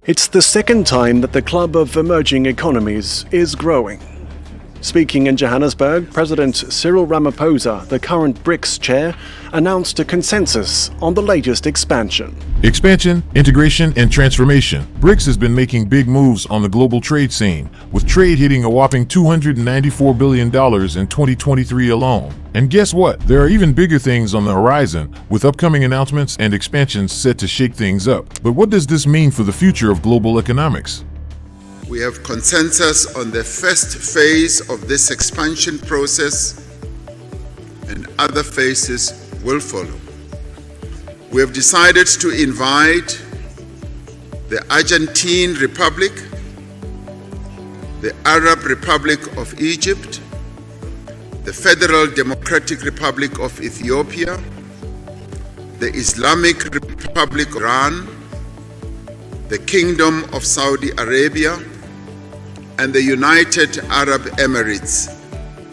It's the second time that the Club of Emerging Economies is growing. Speaking in Johannesburg, President Cyril Ramaphosa, the current Brics chair, announced a consensus on the latest expansion. Expansion, integration, and transformation. Brics has been making big moves on the global trade scene, with trade hitting a whopping $294 billion in 2023 alone. And guess what? There are even bigger things on the horizon, with upcoming announcements and expansions set to shake things up. But what does this mean for the future of global economics? We have consensus on the first phase of this expansion process, and other phases will follow. We have decided to invite the Argentine Republic, the Arab Republic of Egypt, the Federal Democratic Republic of Ethiopia, the Islamic Republic of Iran, the Kingdom of Saudi Arabia, and the United Arab Emirates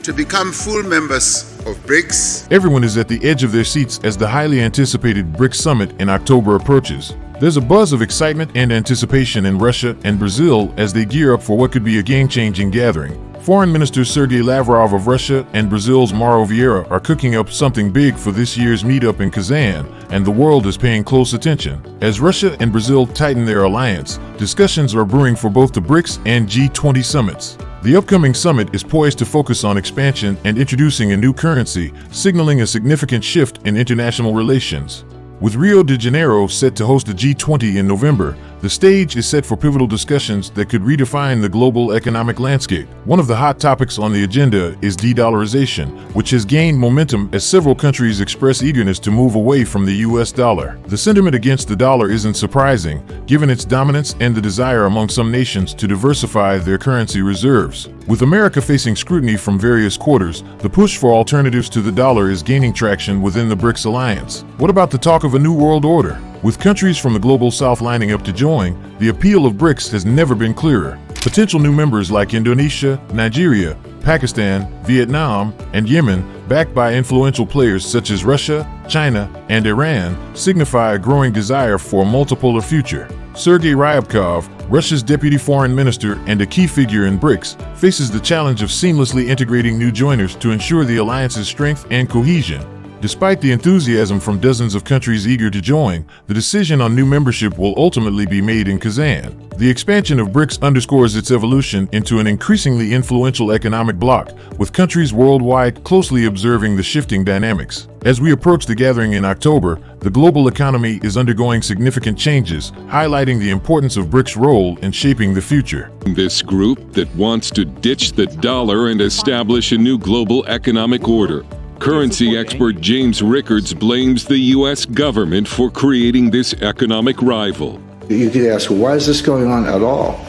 to become full members of Brics. Everyone is at the edge of their seats as the highly anticipated BRICS summit in October approaches. There's a buzz of excitement and anticipation in Russia and Brazil as they gear up for what could be a game-changing gathering. Foreign Minister Sergei Lavrov of Russia and Brazil's Mauro Vieira are cooking up something big for this year's meetup in Kazan, and the world is paying close attention. As Russia and Brazil tighten their alliance, discussions are brewing for both the BRICS and G20 summits. The upcoming summit is poised to focus on expansion and introducing a new currency, signaling a significant shift in international relations. With Rio de Janeiro set to host the G20 in November, the stage is set for pivotal discussions that could redefine the global economic landscape. One of the hot topics on the agenda is de-dollarization, which has gained momentum as several countries express eagerness to move away from the US dollar. The sentiment against the dollar isn't surprising, given its dominance and the desire among some nations to diversify their currency reserves. With America facing scrutiny from various quarters, the push for alternatives to the dollar is gaining traction within the BRICS alliance. What about the talk of a new world order? With countries from the global south lining up to join, the appeal of BRICS has never been clearer. Potential new members like Indonesia, Nigeria, Pakistan, Vietnam, and Yemen, backed by influential players such as Russia, China, and Iran, signify a growing desire for a multipolar future. Sergei Ryabkov, Russia's deputy foreign minister and a key figure in BRICS, faces the challenge of seamlessly integrating new joiners to ensure the alliance's strength and cohesion. Despite the enthusiasm from dozens of countries eager to join, the decision on new membership will ultimately be made in Kazan. The expansion of BRICS underscores its evolution into an increasingly influential economic bloc, with countries worldwide closely observing the shifting dynamics. As we approach the gathering in October, the global economy is undergoing significant changes, highlighting the importance of BRICS' role in shaping the future. This group that wants to ditch the dollar and establish a new global economic order. Currency expert James Rickards blames the U.S. government for creating this economic rival. You could ask, why is this going on at all?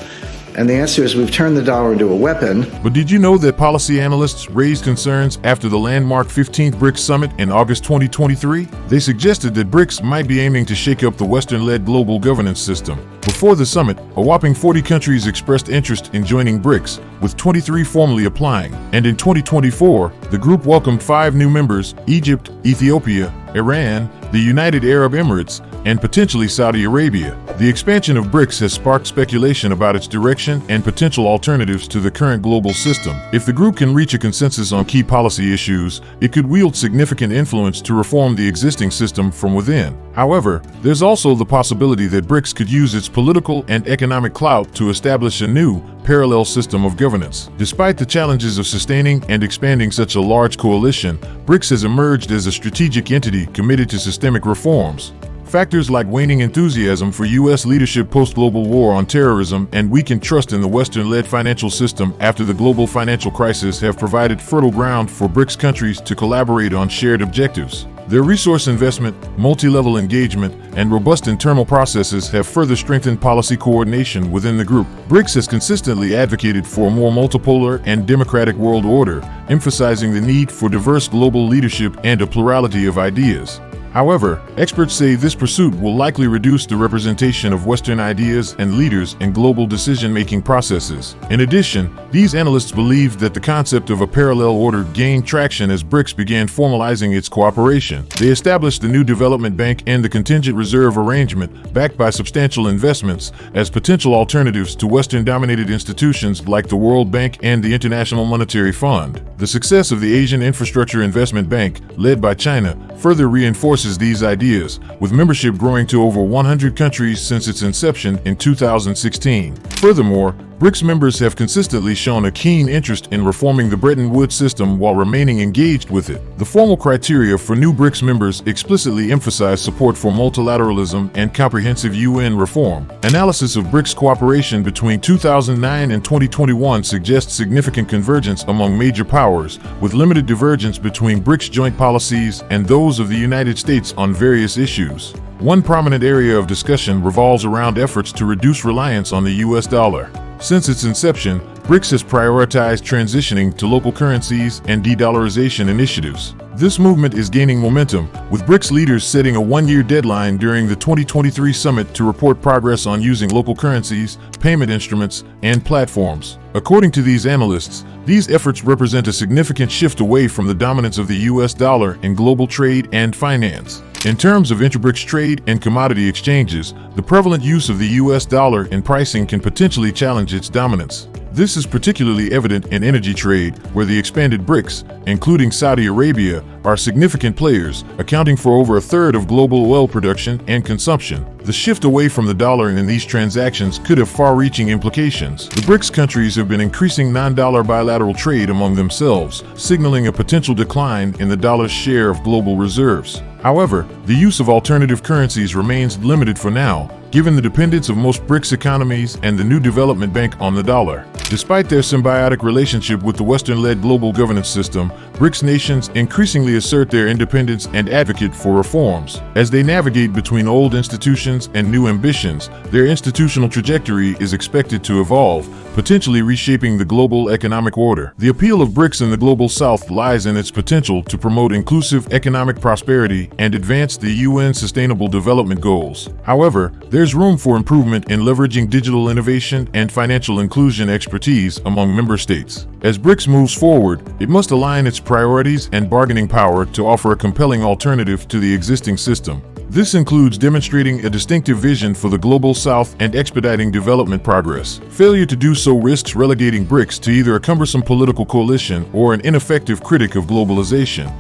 And the answer is we've turned the dollar into a weapon. But did you know that policy analysts raised concerns after the landmark 15th BRICS summit in August 2023? They suggested that BRICS might be aiming to shake up the Western-led global governance system. Before the summit, a whopping 40 countries expressed interest in joining BRICS, with 23 formally applying. And in 2024, the group welcomed 5 new members: Egypt, Ethiopia, Iran, the United Arab Emirates, and potentially Saudi Arabia. The expansion of BRICS has sparked speculation about its direction and potential alternatives to the current global system. If the group can reach a consensus on key policy issues, it could wield significant influence to reform the existing system from within. However, there's also the possibility that BRICS could use its political and economic clout to establish a new, parallel system of governance. Despite the challenges of sustaining and expanding such a large coalition, BRICS has emerged as a strategic entity committed to systemic reforms. Factors like waning enthusiasm for U.S. leadership post-global war on terrorism and weakened trust in the Western-led financial system after the global financial crisis have provided fertile ground for BRICS countries to collaborate on shared objectives. Their resource investment, multi-level engagement, and robust internal processes have further strengthened policy coordination within the group. BRICS has consistently advocated for a more multipolar and democratic world order, emphasizing the need for diverse global leadership and a plurality of ideas. However, experts say this pursuit will likely reduce the representation of Western ideas and leaders in global decision-making processes. In addition, these analysts believe that the concept of a parallel order gained traction as BRICS began formalizing its cooperation. They established the new development bank and the contingent reserve arrangement, backed by substantial investments, as potential alternatives to Western-dominated institutions like the World Bank and the International Monetary Fund. The success of the Asian Infrastructure Investment Bank, led by China, further reinforces these ideas, with membership growing to over 100 countries since its inception in 2016. Furthermore, BRICS members have consistently shown a keen interest in reforming the Bretton Woods system while remaining engaged with it. The formal criteria for new BRICS members explicitly emphasize support for multilateralism and comprehensive UN reform. Analysis of BRICS cooperation between 2009 and 2021 suggests significant convergence among major powers, with limited divergence between BRICS joint policies and those of the United States on various issues. One prominent area of discussion revolves around efforts to reduce reliance on the US dollar. Since its inception, BRICS has prioritized transitioning to local currencies and de-dollarization initiatives. This movement is gaining momentum, with BRICS leaders setting a one-year deadline during the 2023 summit to report progress on using local currencies, payment instruments, and platforms. According to these analysts, these efforts represent a significant shift away from the dominance of the US dollar in global trade and finance. In terms of inter-BRICS trade and commodity exchanges, the prevalent use of the US dollar in pricing can potentially challenge its dominance. This is particularly evident in energy trade, where the expanded BRICS, including Saudi Arabia, are significant players, accounting for over a third of global oil production and consumption. The shift away from the dollar in these transactions could have far-reaching implications. The BRICS countries have been increasing non-dollar bilateral trade among themselves, signaling a potential decline in the dollar's share of global reserves. However, the use of alternative currencies remains limited for now, given the dependence of most BRICS economies and the new development bank on the dollar. Despite their symbiotic relationship with the Western-led global governance system, BRICS nations increasingly assert their independence and advocate for reforms. As they navigate between old institutions and new ambitions, their institutional trajectory is expected to evolve, potentially reshaping the global economic order. The appeal of BRICS in the global south lies in its potential to promote inclusive economic prosperity and advance the UN Sustainable Development Goals. However, there's room for improvement in leveraging digital innovation and financial inclusion expertise among member states. As BRICS moves forward, it must align its priorities and bargaining power to offer a compelling alternative to the existing system. This includes demonstrating a distinctive vision for the global south and expediting development progress. Failure to do so risks relegating BRICS to either a cumbersome political coalition or an ineffective critic of globalization.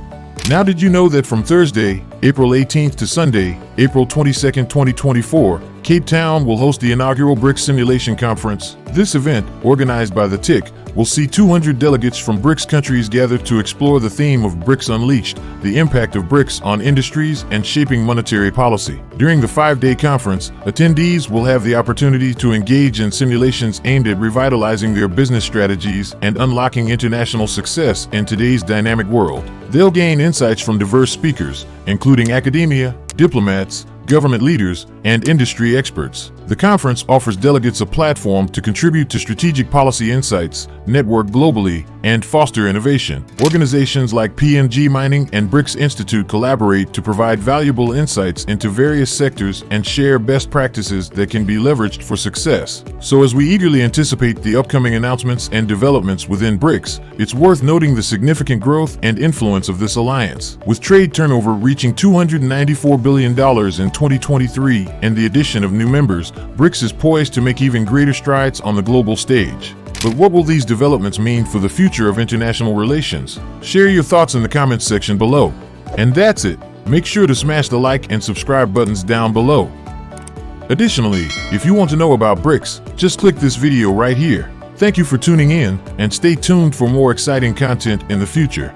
Now, did you know that from Thursday, April 18th to Sunday, April 22nd, 2024, Cape Town will host the inaugural BRICS Simulation Conference? This event, organized by the TIC, will see 200 delegates from BRICS countries gather to explore the theme of BRICS Unleashed, the impact of BRICS on industries and shaping monetary policy. During the 5-day conference, attendees will have the opportunity to engage in simulations aimed at revitalizing their business strategies and unlocking international success in today's dynamic world. They'll gain insights from diverse speakers, including academia, diplomats, government leaders, and industry experts. The conference offers delegates a platform to contribute to strategic policy insights, network globally, and foster innovation. Organizations like PMG Mining and BRICS Institute collaborate to provide valuable insights into various sectors and share best practices that can be leveraged for success. So as we eagerly anticipate the upcoming announcements and developments within BRICS, it's worth noting the significant growth and influence of this alliance. With trade turnover reaching $294 billion in 2023 and the addition of new members, BRICS is poised to make even greater strides on the global stage. But what will these developments mean for the future of international relations? Share your thoughts in the comments section below. And that's it. Make sure to smash the like and subscribe buttons down below. Additionally, if you want to know about BRICS, just click this video right here. Thank you for tuning in, and stay tuned for more exciting content in the future.